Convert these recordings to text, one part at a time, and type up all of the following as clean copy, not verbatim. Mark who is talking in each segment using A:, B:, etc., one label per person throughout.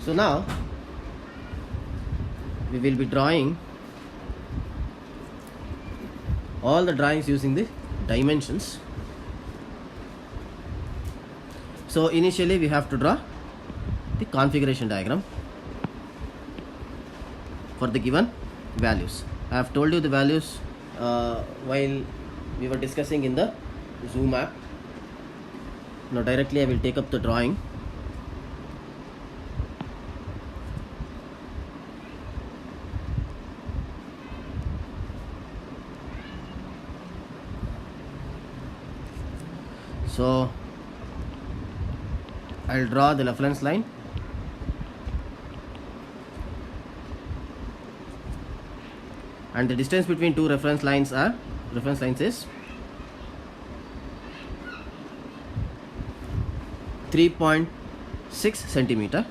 A: So now we will be drawing all the drawings using the dimensions. So initially we have to draw the configuration diagram for the given values. I have told you the values while we were discussing in the Zoom app. Now directly I will take up the drawing. So I'll draw the reference line. And the distance between two reference lines is 3.6 centimeter.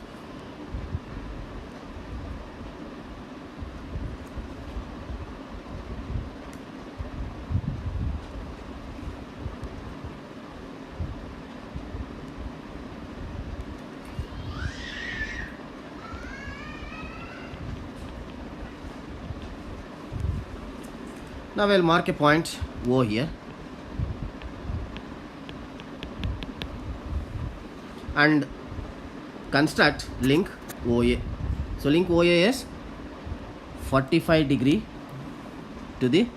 A: Now we'll mark a point O here and construct link OA. So link OA is 45 degree to the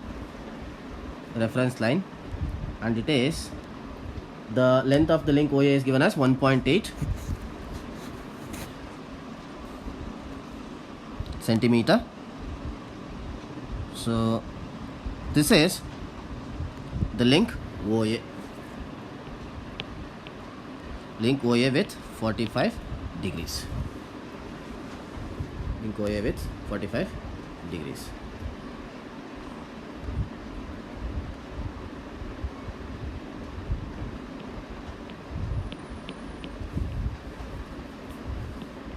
A: reference line, and it is the length of the link OA is given as 1.8 centimeter. So this is the link OA. Link OA with 45 degrees. Link OA with 45 degrees.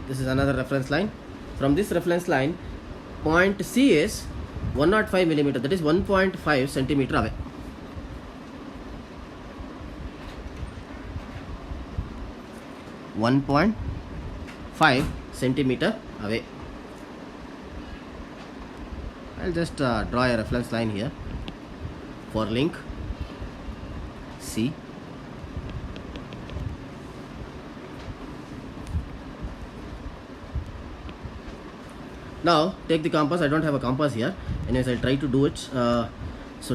A: This is another reference line. From this reference line, point C is 105 millimeter, that is 1.5 centimeter away. .5 centimeter away. I'll just draw a reference line here for link C. Now take the compass. I don't have a compass here. Anyways, I'll try to do it. So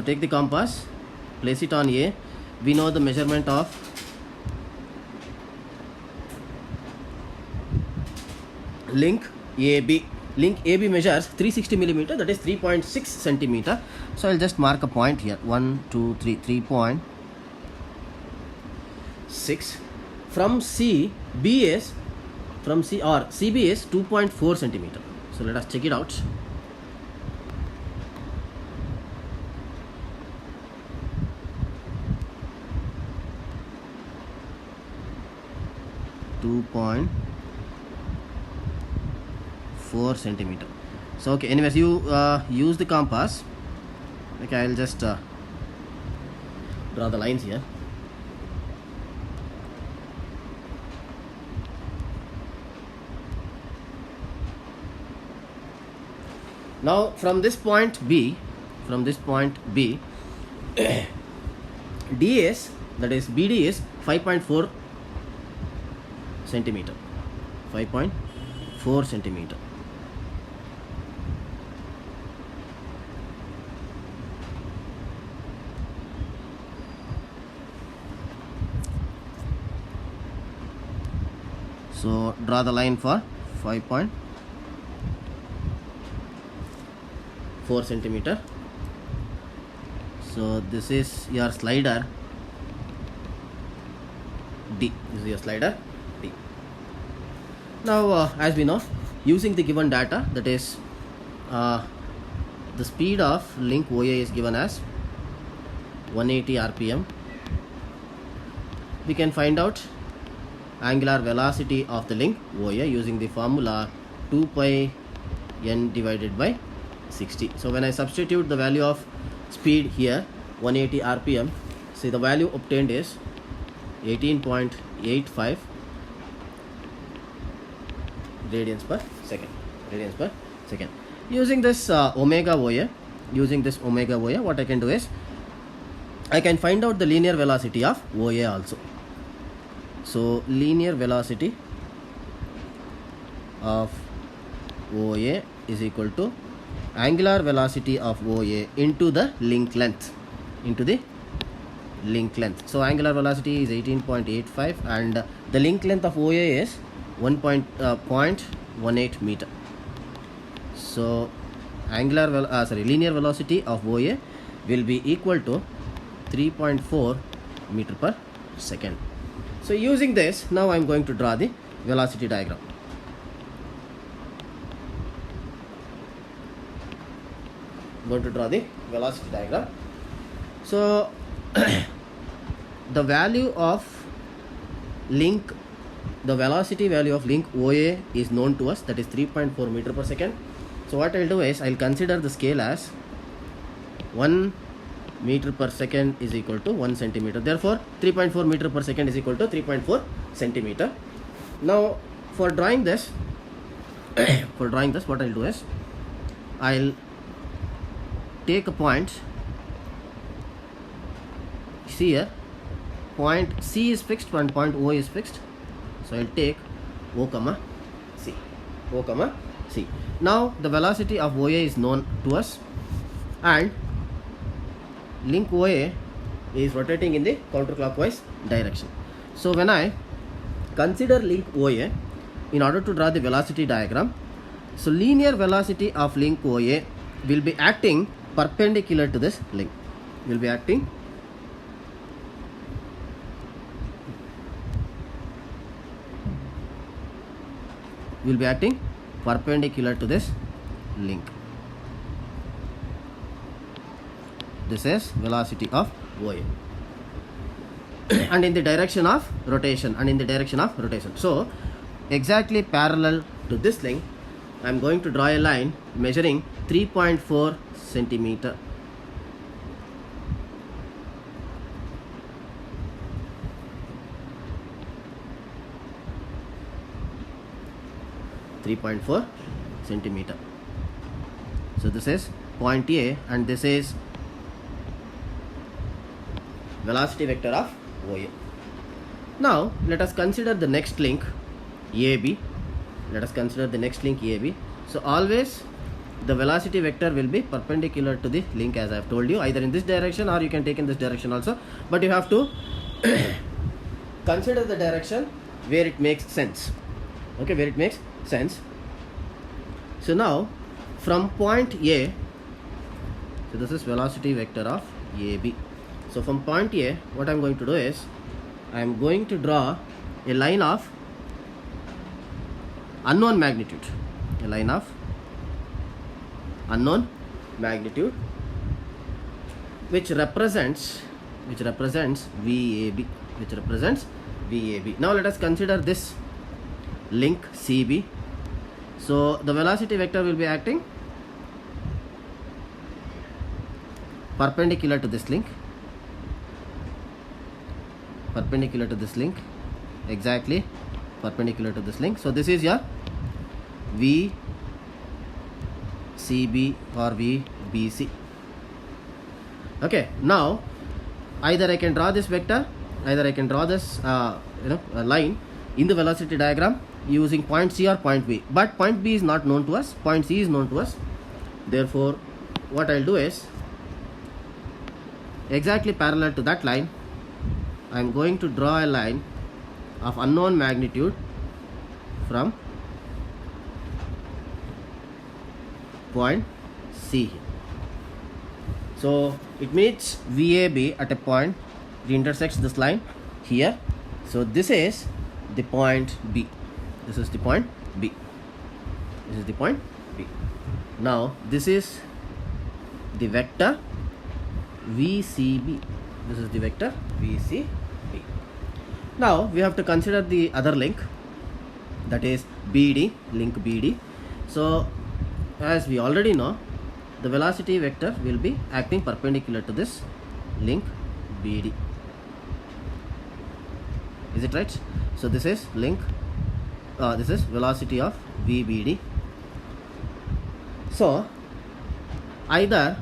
A: take the compass, place it on A. We know the measurement of link AB. Link AB measures 360 millimeter, that is 3.6 centimeter. So I'll just mark a point here. 1, 2, 3, 3.6. From C, B is from C or CB is 2.4 centimeter. So let us check it out. .4 centimeter. So okay, anyways, you use the compass. Okay, I'll just draw the lines here. Now from this point B, DS, that is BD is 5.4 centimeter. 5.4 centimeter. So draw the line for 5.4 centimeter. So this is your slider D. This is your slider D. Now as we know, using the given data, that is the speed of link OA is given as 180 rpm. We can find out angular velocity of the link OA using the formula 2 pi n divided by 60. So when I substitute the value of speed here, 180 rpm, see the value obtained is 18.85 radians per second. Using this omega OA, what I can do is I can find out the linear velocity of OA also. So linear velocity of OA is equal to angular velocity of OA into the link length, So angular velocity is 18.85 and the link length of OA is 0.18 meter. So linear velocity of OA will be equal to 3.4 meter per second. So using this, now I am going to draw the velocity diagram. So the value of the velocity value of link OA is known to us, that is 3.4 meter per second. So what I'll do is I'll consider the scale as 1 meter per second is equal to 1 centimeter. Therefore 3.4 meter per second is equal to 3.4 centimeter. Now for drawing this what I'll do is I'll take a point. See here, point C is fixed and point O is fixed. So I'll take O comma C. Now the velocity of OA is known to us and link OA is rotating in the counterclockwise direction. So when I consider link OA in order to draw the velocity diagram, so linear velocity of link OA will be acting perpendicular to this link. Will be acting perpendicular to this link. This is velocity of OA and in the direction of rotation So exactly parallel to this link, I am going to draw a line measuring 3.4 centimeter. So this is point A and this is velocity vector of OA. Now let us consider the next link AB. So always the velocity vector will be perpendicular to the link, as I have told you, either in this direction or you can take in this direction also, but you have to consider the direction where it makes sense. So now from point A, so this is velocity vector of AB. So from point A, what I am going to do is I am going to draw a line of unknown magnitude, which represents VAB. Now let us consider this link CB. So the velocity vector will be acting perpendicular to this link, exactly perpendicular to this link. So this is your VCB or VBC. Okay, now either I can draw this vector, either I can draw this a line in the velocity diagram using point C or point B, but point B is not known to us, point C is known to us. Therefore what I'll do is exactly parallel to that line, I am going to draw a line of unknown magnitude from point C. So it meets VAB at a point, it intersects this line here. So this is the point B. Now this is the vector VCB. Now we have to consider the other link, that is BD, link BD. So as we already know, the velocity vector will be acting perpendicular to this link BD. Is it right? So this is link this is velocity of VBD. So either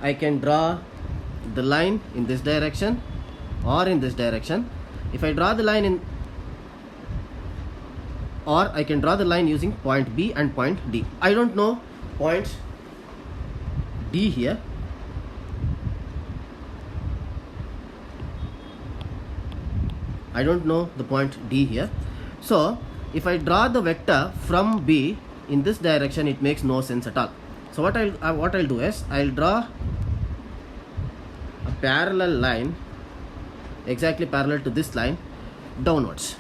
A: I can draw the line in this direction or in this direction. If I draw the line in, or I can draw the line using point B and point D. I don't know point D here. I don't know the point D here. So if I draw the vector from B in this direction, it makes no sense at all. So what I'll do is I'll draw a parallel line, exactly parallel to this line, downwards,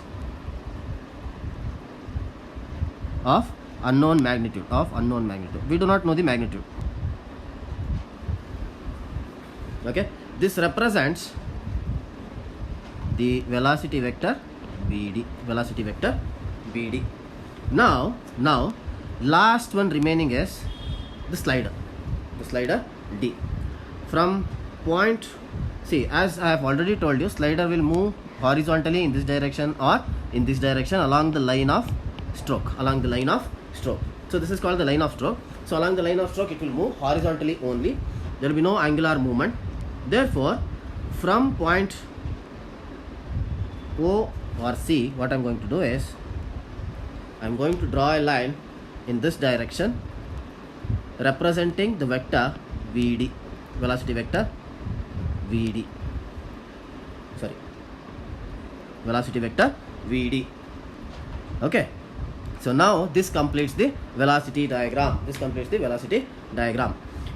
A: of unknown magnitude. We do not know the magnitude. Okay, this represents the velocity vector BD. Now last one remaining is the slider D. From point, see, as I have already told you, slider will move horizontally in this direction or in this direction along the line of stroke. So this is called the line of stroke. So along the line of stroke it will move horizontally only. There will be no angular movement. Therefore from point O or C, what I'm going to do is I'm going to draw a line in this direction representing the vector VD, velocity vector VD. Velocity vector VD. Okay. So now this completes the velocity diagram.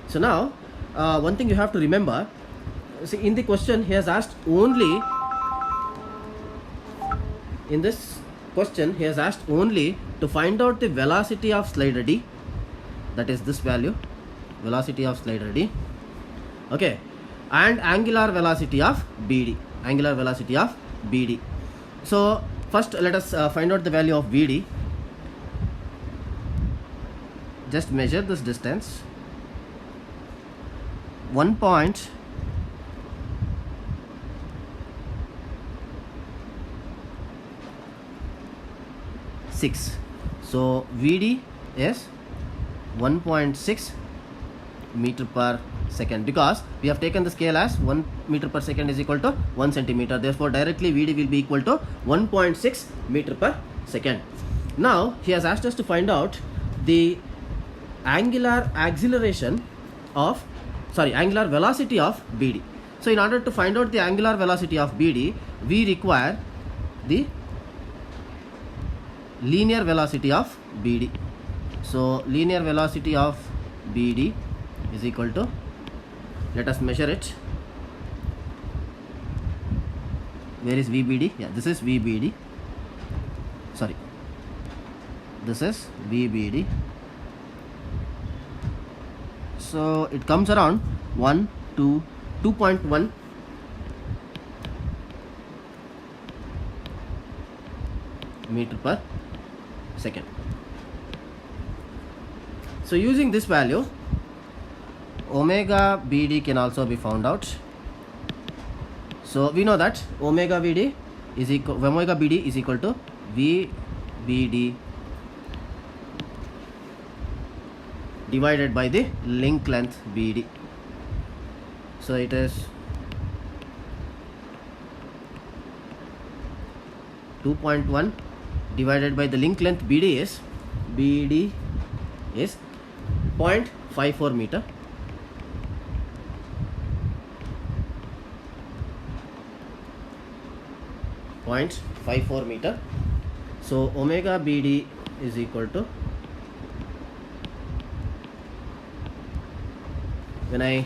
A: So now one thing you have to remember, see, in the question he has asked only, in this question he has asked only to find out the velocity of slider D, that is this value, velocity of slider D, okay, and angular velocity of BD, So first let us find out the value of VD. Just measure this distance, 1.6. So VD is 1.6 meter per second, because we have taken the scale as 1 meter per second is equal to 1 centimeter. Therefore directly VD will be equal to 1.6 meter per second. Now he has asked us to find out the angular velocity of BD. So in order to find out the angular velocity of BD, we require the linear velocity of BD. So linear velocity of BD is equal to, let us measure it. Where is VBD? Yeah, this is VBD. This is VBD. So it comes around 2.1 meter per second. So using this value, omega BD can also be found out. So we know that omega BD is equal to VBD divided by the link length BD. So it is 2.1 divided by the link length BD is 0.54 meter. So omega BD is equal to, when I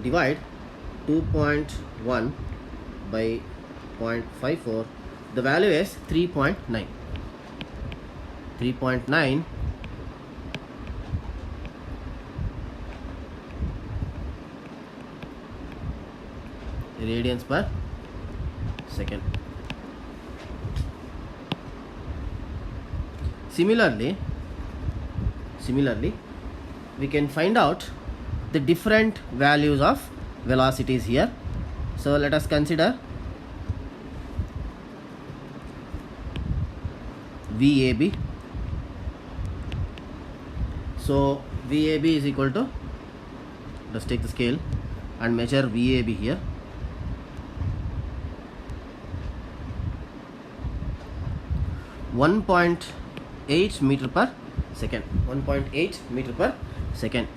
A: divide 2.1 by 0.54, the value is 3.9. Radians per second. Similarly, we can find out the different values of velocities here. So let us consider VAB. So VAB is equal to, let's take the scale and measure VAB here. .8 meter per second. 1.8 meter per second.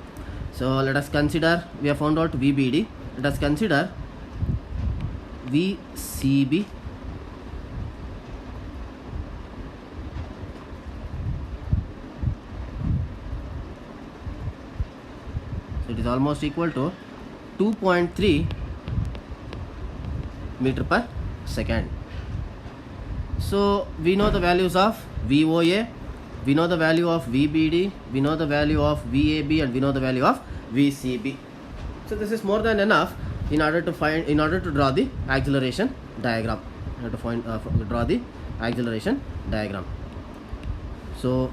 A: So let us consider, we have found out VBD. Let us consider VCB. So it is almost equal to 2.3 meter per second. So we know the values of VOA, we know the value of VBD, we know the value of VAB, and we know the value of VCB. So this is more than enough in order to draw the acceleration diagram. In order to draw the acceleration diagram. So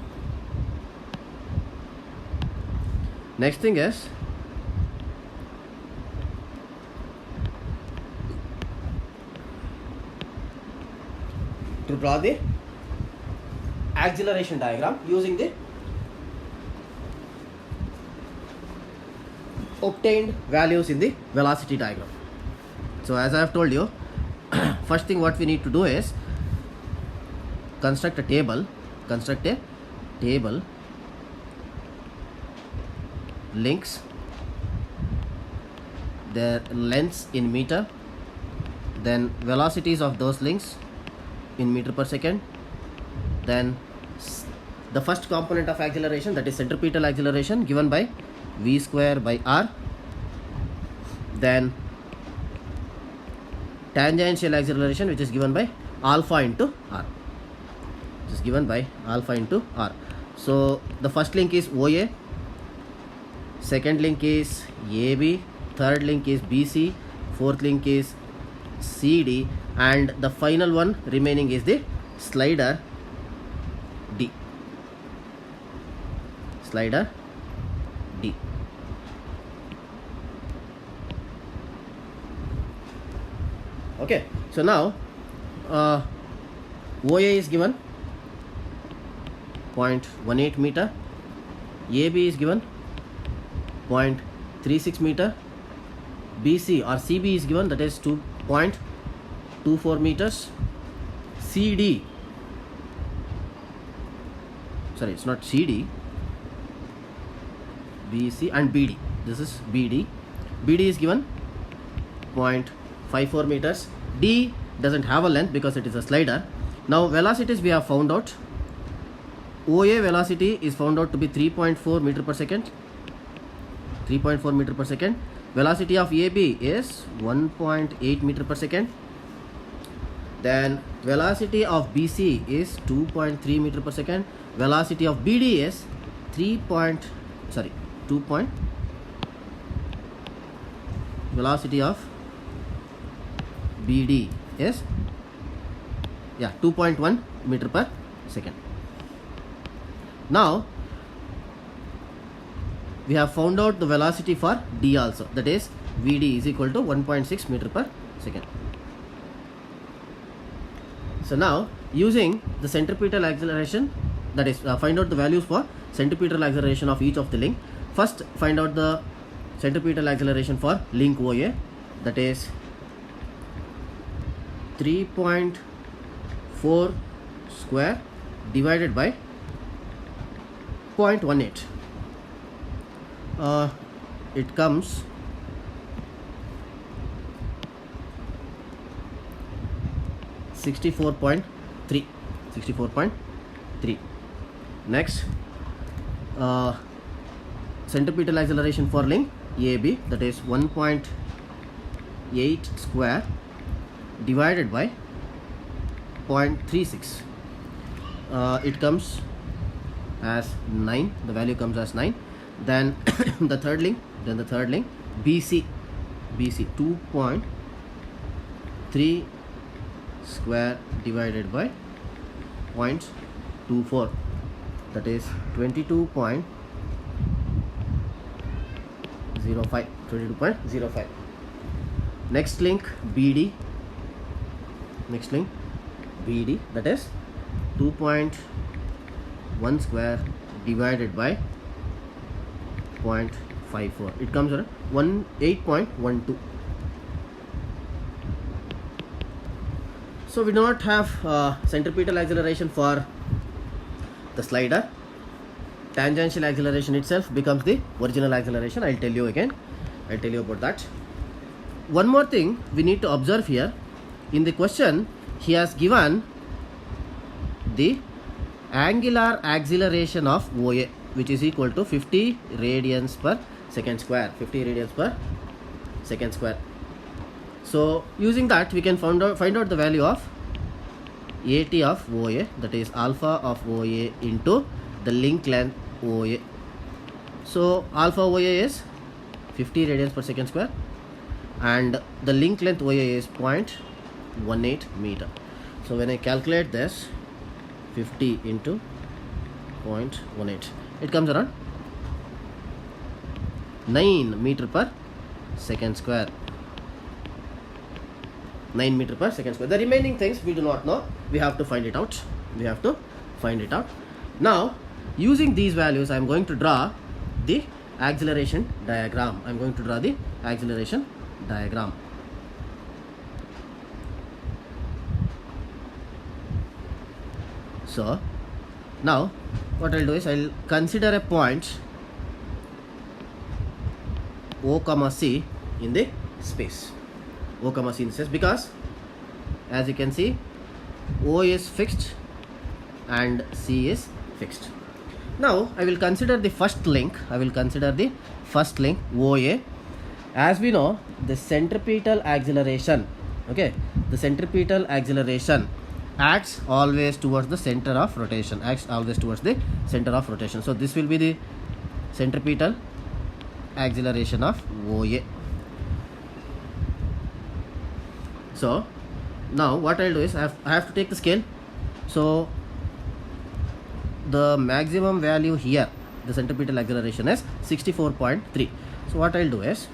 A: next thing is to draw the acceleration diagram using the obtained values in the velocity diagram. So as I have told you, first thing what we need to do is construct a table, links their lengths in meter, then velocities of those links in meter per second, then the first component of acceleration, that is centripetal acceleration, given by v square by r, then tangential acceleration, which is given by alpha into r, So the first link is OA, second link is AB, third link is BC, fourth link is CD, and the final one remaining is the slider D. Okay, so now OA is given 0.18 meter, AB is given 0.36 meter, BC or CB is given, that is 2.24 meters, CD, sorry, it's not CD, BC and BD, this is BD is given 0.54 meters. D doesn't have a length because it is a slider. Now velocities we have found out. OA velocity is found out to be 3.4 meter per second. Velocity of AB is 1.8 meter per second. Then velocity of BC is 2.3 meter per second. Velocity of BD is velocity of BD is 2.1 meter per second. Now we have found out the velocity for D also, that is VD is equal to 1.6 meter per second. So now using the centripetal acceleration, that is find out the values for centripetal acceleration of each of the link. First find out the centripetal acceleration for link OA, that is 3.4 square divided by 0.18. It comes 64.3. Next, centripetal acceleration for link AB, that is 1.8 square divided by 0.36. It comes as 9. The value comes as 9. Then the third link BC 2.3 square divided by 0.24, that is 22.05. Next link BD, that is 2.1 square divided by 0.54. It comes around 8.12. So we do not have centripetal acceleration for the slider. Tangential acceleration itself becomes the original acceleration. I'll tell you again. I'll tell you about that. One more thing we need to observe here. In the question, he has given the angular acceleration of OA, which is equal to 50 radians per second square. 50 radians per second square. So using that, we can find out the value of AT of OA, that is alpha of OA into the link length OA. So alpha OA is 50 radians per second square and the link length OA is 0.18 meter. So when I calculate this, 50 into 0.18, it comes around 9 meter per second square. 9 meter per second square. The remaining things we do not know. We have to find it out. Now, using these values, I am going to draw the acceleration diagram. So, now what I'll do is I'll consider a point O, C in the space. O, C in the space, because as you can see, O is fixed and C is fixed. Now I will consider the first link. OA. As we know, the centripetal acceleration, acts always towards the center of rotation. So this will be the centripetal acceleration of OA. So now what I'll do is I have to take the scale. So the maximum value here, the centripetal acceleration is 64.3. So what I'll do is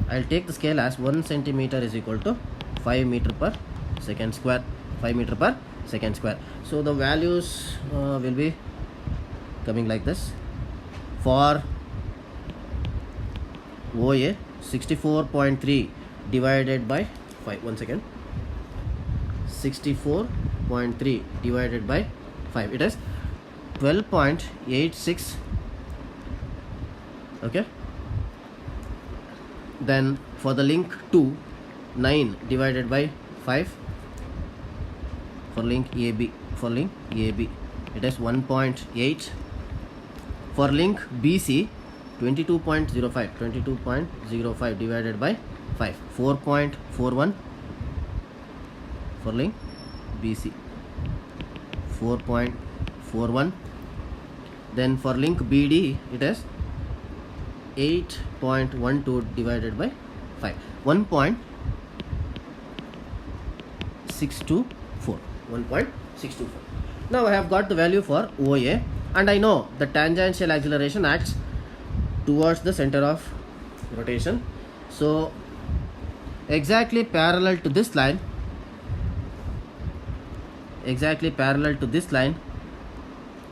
A: I'll take the scale as 1 centimeter is equal to 5 meter per second square. So the values will be coming like this. For OA, 64.3 divided by 5. 64.3 divided by 5. It is 12.86. Okay. Then for the link 2, 9 divided by 5. For link AB, it is 1.8. For link BC, 22.05 divided by 5, 4.41. For link BC, 4.41. Then for link BD, it is 8.12 divided by 5, 1.624. Now I have got the value for OA, and I know the tangential acceleration acts towards the center of rotation. So exactly parallel to this line,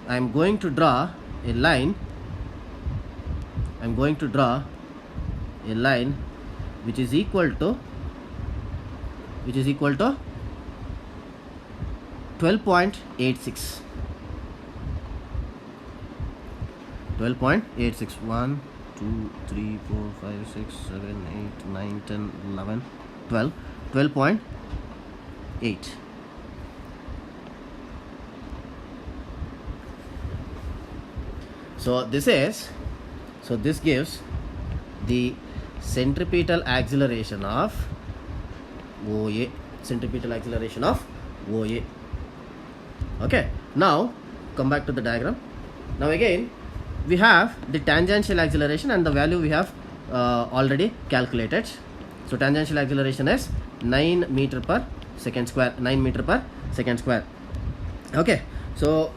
A: I am going to draw a line. Which is equal to 12.86. 12.86. 1, 2, 3, 4, 5, 6, 7, 8, 9, 10, 11, 12. 12.8. So this gives the centripetal acceleration of OA. Okay, now come back to the diagram. Now again we have the tangential acceleration, and the value we have already calculated. So tangential acceleration is 9 meter per second square. Okay, so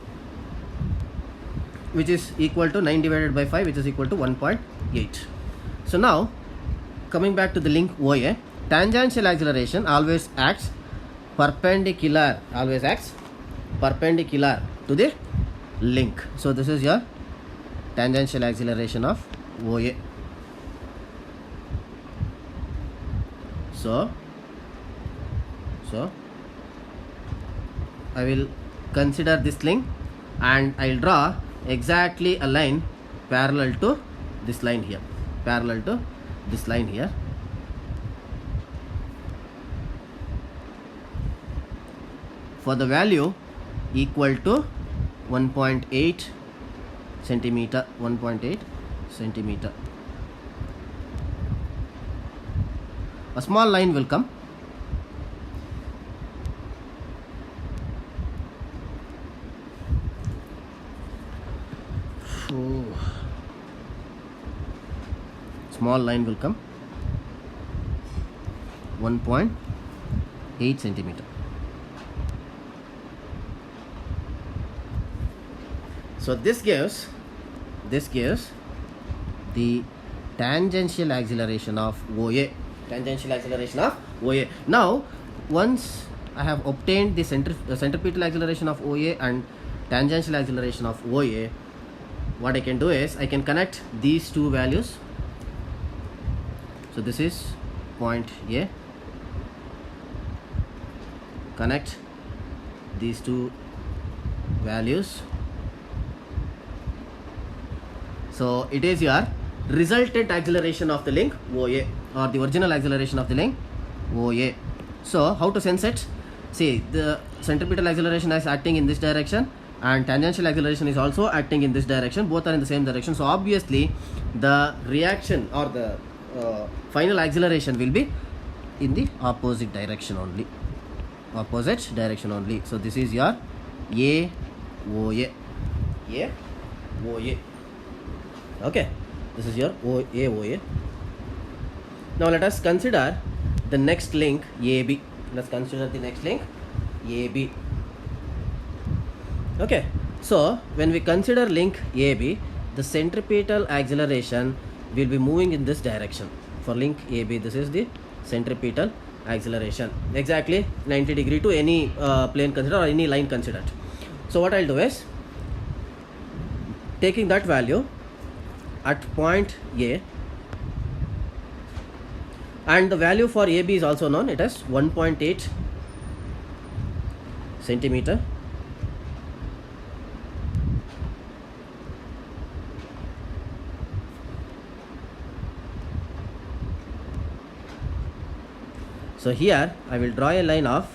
A: which is equal to 9 divided by 5, which is equal to 1.8. So now coming back to the link OA, tangential acceleration always acts perpendicular perpendicular to the link. So this is your tangential acceleration of OA. So I will consider this link and I'll draw exactly a line parallel to this line here, for the value equal to 1.8 centimeter. A small line will come. Small line will come 1.8 centimeter. So this gives the tangential acceleration of OA. Now once I have obtained the centripetal acceleration of OA and tangential acceleration of OA, what I can do is I can connect these two values. So this is point A. Connect these two values. So it is your resultant acceleration of the link OA, or the original acceleration of the link OA. So how to sense it? See, the centripetal acceleration is acting in this direction and tangential acceleration is also acting in this direction. Both are in the same direction. So obviously the reaction or the final acceleration will be in the opposite direction only. So this is your AOA. Okay, this is your AOA. Now let us consider the next link AB. Okay, so when we consider link AB, the centripetal acceleration will be moving in this direction. For link AB, this is the centripetal acceleration, exactly 90 degree to any plane considered or any line considered. So what I'll do is, taking that value at point A, and the value for AB is also known, it is 1.8 centimeter. So here I will draw a line of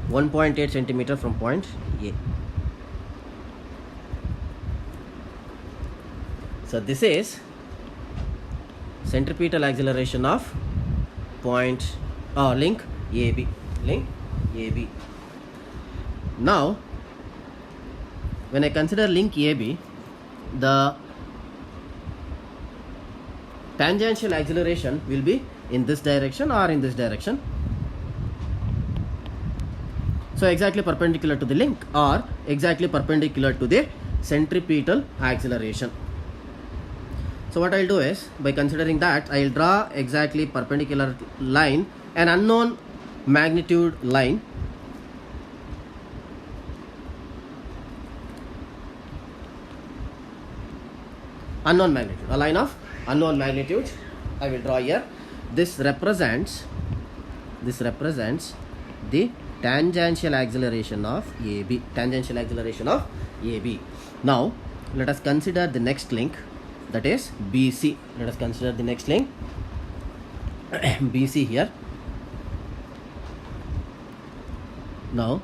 A: 1.8 centimeter from point A. So this is centripetal acceleration of link AB. Now when I consider link AB, the tangential acceleration will be in this direction or in this direction. So exactly perpendicular to the link or exactly perpendicular to the centripetal acceleration. So what I'll do is, by considering that, I'll draw exactly perpendicular line, an unknown magnitude line. A line of unknown magnitude I will draw here. This represents the tangential acceleration of AB. Now let us consider the next link, that is BC. BC here. Now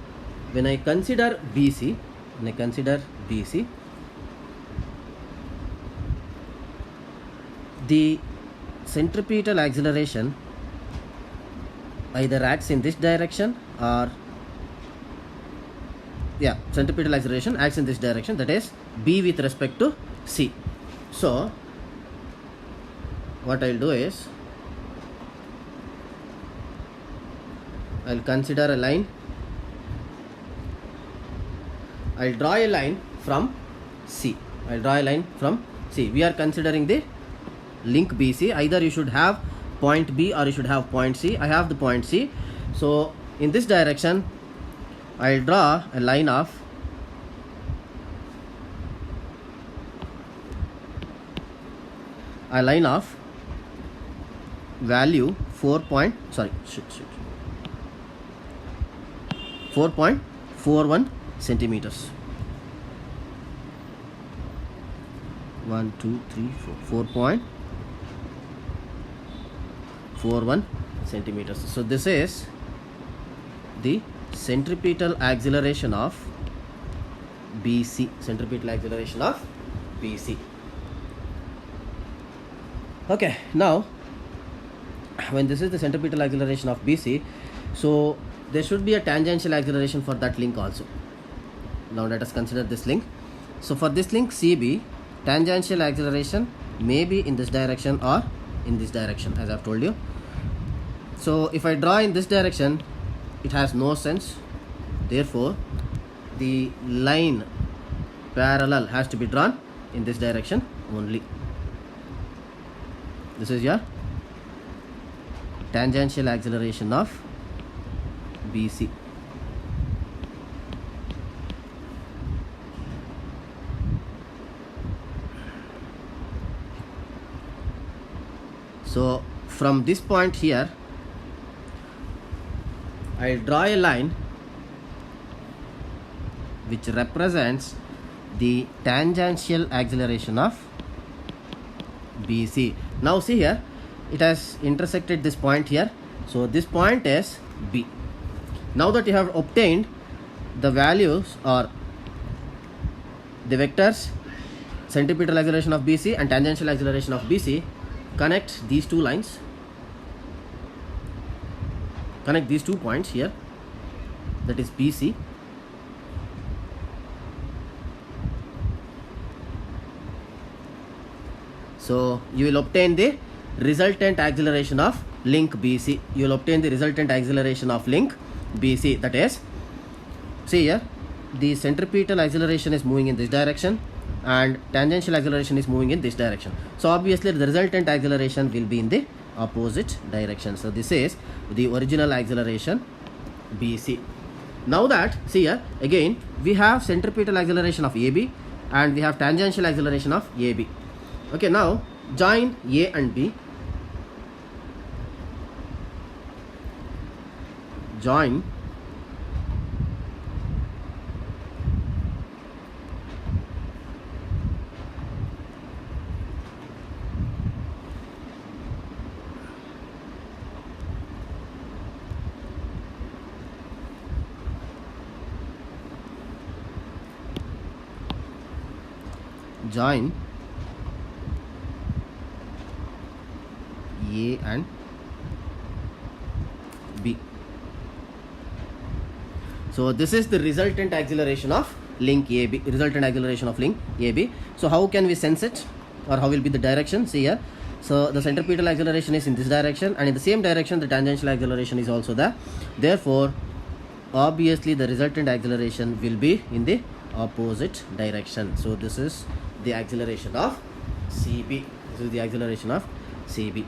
A: when I consider BC, the centripetal acceleration either acts in this direction or centripetal acceleration acts in this direction, that is B with respect to C. So what I'll do is, I'll consider a line. I'll draw a line from C. See, we are considering the link BC. Either you should have point B or you should have point C. I have the point C. So in this direction, I'll draw a line of value 4.41 centimeters. 1, 2, 3, 4. 4.41 centimeters. So this is the centripetal acceleration of BC. Centripetal acceleration of BC. Okay, now when this is the centripetal acceleration of BC, so there should be a tangential acceleration for that link also. Now let us consider this link. So for this link CB, tangential acceleration may be in this direction or in this direction, as I have told you. So if I draw in this direction, it has no sense. Therefore, the line parallel has to be drawn in this direction only. This is your tangential acceleration of BC. So from this point here, I draw a line which represents the tangential acceleration of BC. Now see here, it has intersected this point here. So this point is B. Now that you have obtained the values or the vectors centripetal acceleration of BC and tangential acceleration of BC, connect these two lines, connect these 2 points here, that is BC. So you will obtain the resultant acceleration of link BC. You will obtain the resultant acceleration of link BC. That is, see here, the centripetal acceleration is moving in this direction and tangential acceleration is moving in this direction. So obviously the resultant acceleration will be in the opposite direction. So this is the original acceleration BC. Now that, see here, again we have centripetal acceleration of AB and we have tangential acceleration of AB. Okay, now join A and B. Join A and B. So this is the resultant acceleration of link AB, resultant acceleration of link AB. So how can we sense it, or how will be the direction? See here, so the centripetal acceleration is in this direction and in the same direction the tangential acceleration is also there. Therefore, obviously the resultant acceleration will be in the opposite direction. So this is the acceleration of CB. This is the acceleration of CB.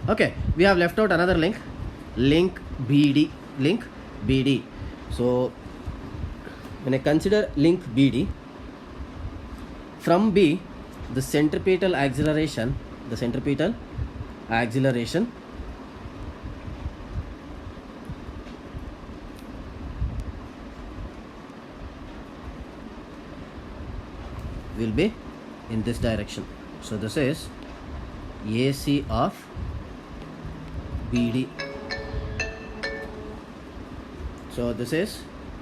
A: Okay, we have left out another link, link BD. So when I consider link BD, from B, the centripetal acceleration will be in this direction. So this is AC of BD. So this is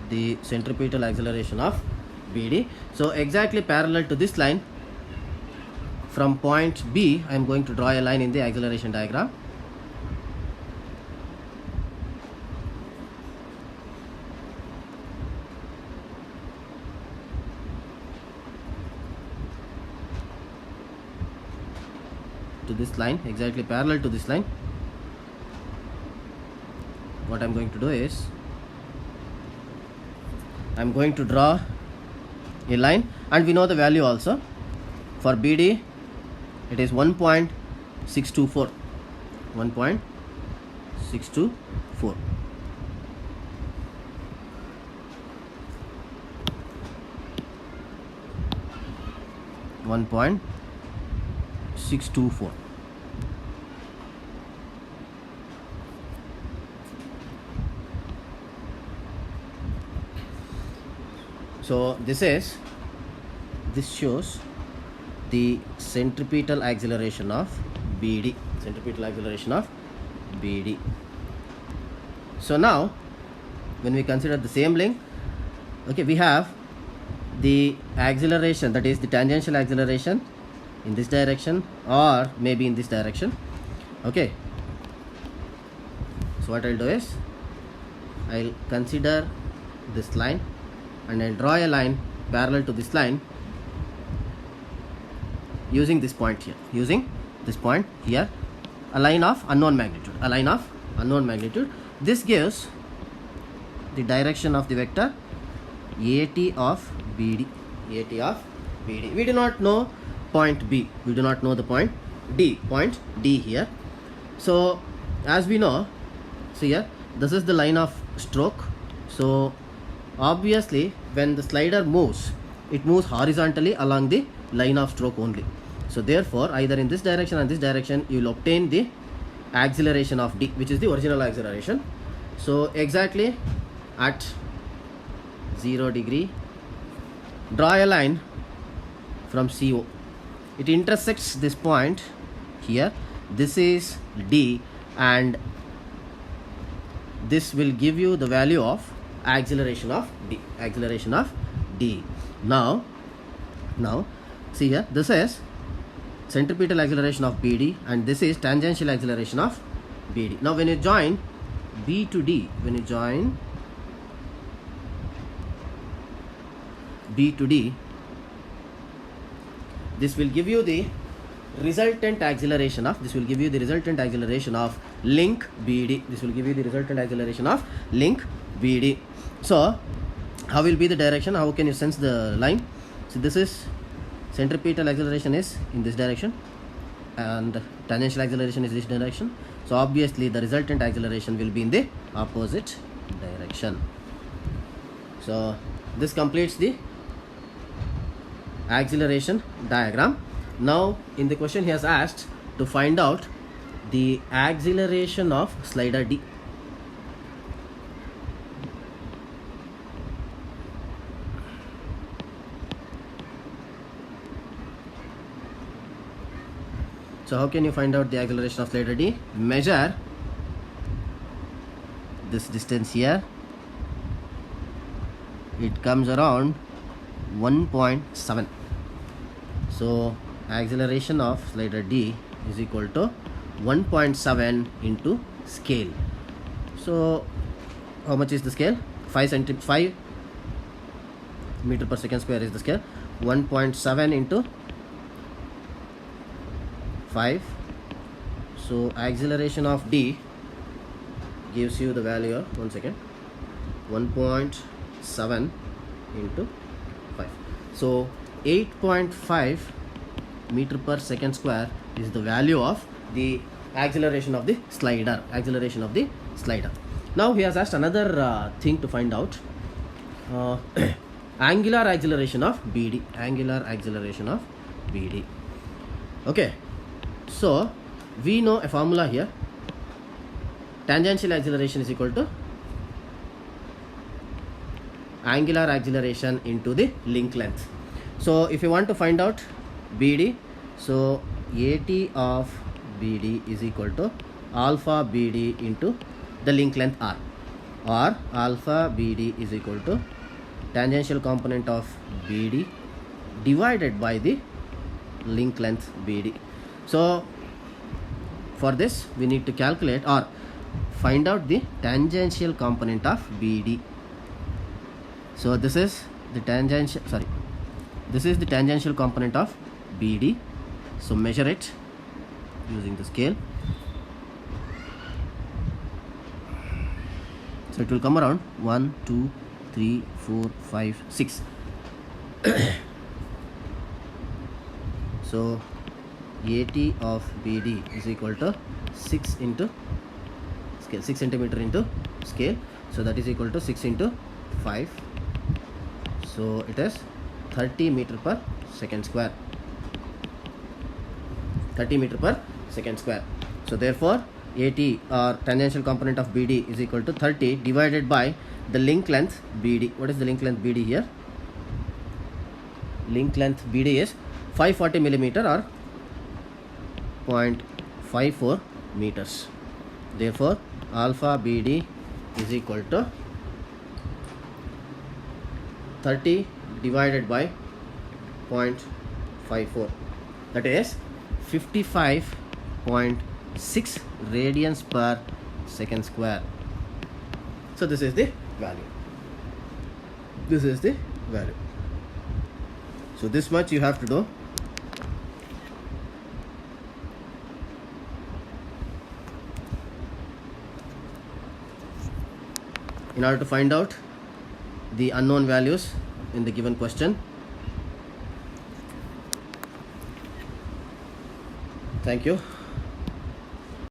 A: the centripetal acceleration of BD. So exactly parallel to this line, from point B, I am going to draw a line in the acceleration diagram. To this line, exactly parallel to this line, what I am going to do is, I am going to draw a line, and we know the value also. For BD, it is 1.624. 1.624. So this shows the centripetal acceleration of BD. So now, when we consider the same link, okay, we have the acceleration, that is the tangential acceleration in this direction or maybe in this direction. Okay, so what I'll do is I'll consider this line and I'll draw a line parallel to this line using this point here, a line of unknown magnitude. This gives the direction of the vector AT of BD. We do not know point B, we do not know the point D here. So as we know, so here this is the line of stroke. So obviously when the slider moves, it moves horizontally along the line of stroke only. So therefore either in this direction or this direction you will obtain the acceleration of D, which is the original acceleration. So exactly at 0 degree, draw a line from CO. It intersects this point here. This is D, and this will give you the value of acceleration of D. Now see here, this is centripetal acceleration of BD and this is tangential acceleration of BD. Now when you join B to D, this will give you the resultant acceleration of link BD. So how will be the direction? How can you sense the line? So this is centripetal acceleration is in this direction and tangential acceleration is this direction. So obviously the resultant acceleration will be in the opposite direction. So this completes the acceleration diagram. Now in the question he has asked to find out the acceleration of slider D. So how can you find out the acceleration of slider D? Measure this distance here. It comes around 1.7. So acceleration of slider D is equal to 1.7 into scale. So how much is the scale? 5 meter per second square is the scale. 1.7 into 5. So acceleration of D gives you the value of 1.7 into 5. So 8.5 meter per second square is the value of the acceleration of the slider. Now he has asked another thing to find out, angular acceleration of BD. Okay, so we know a formula here. Tangential acceleration is equal to angular acceleration into the link length. So if you want to find out BD, so AT of BD is equal to alpha BD into the link length R, or alpha BD is equal to tangential component of BD divided by the link length BD. So for this we need to calculate or find out the tangential component of BD. So this is the tangential component of BD. So measure it using the scale. So it will come around 1, 2, 3, 4, 5, 6. So AT of BD is equal to 6 into scale, 6 centimeter into scale, so that is equal to 6 into 5, so it is 30 meter per second square, 30 meter per second square. So therefore AT or tangential component of BD is equal to 30 divided by the link length BD. What is the link length BD here? Link length BD is 540 millimeter or 0.54 meters. Therefore alpha BD is equal to 30 divided by 0.54, that is 55.6 radians per second square. So this is the value. This is the value. So this much you have to do. In order to find out the unknown values in the given question. Thank you.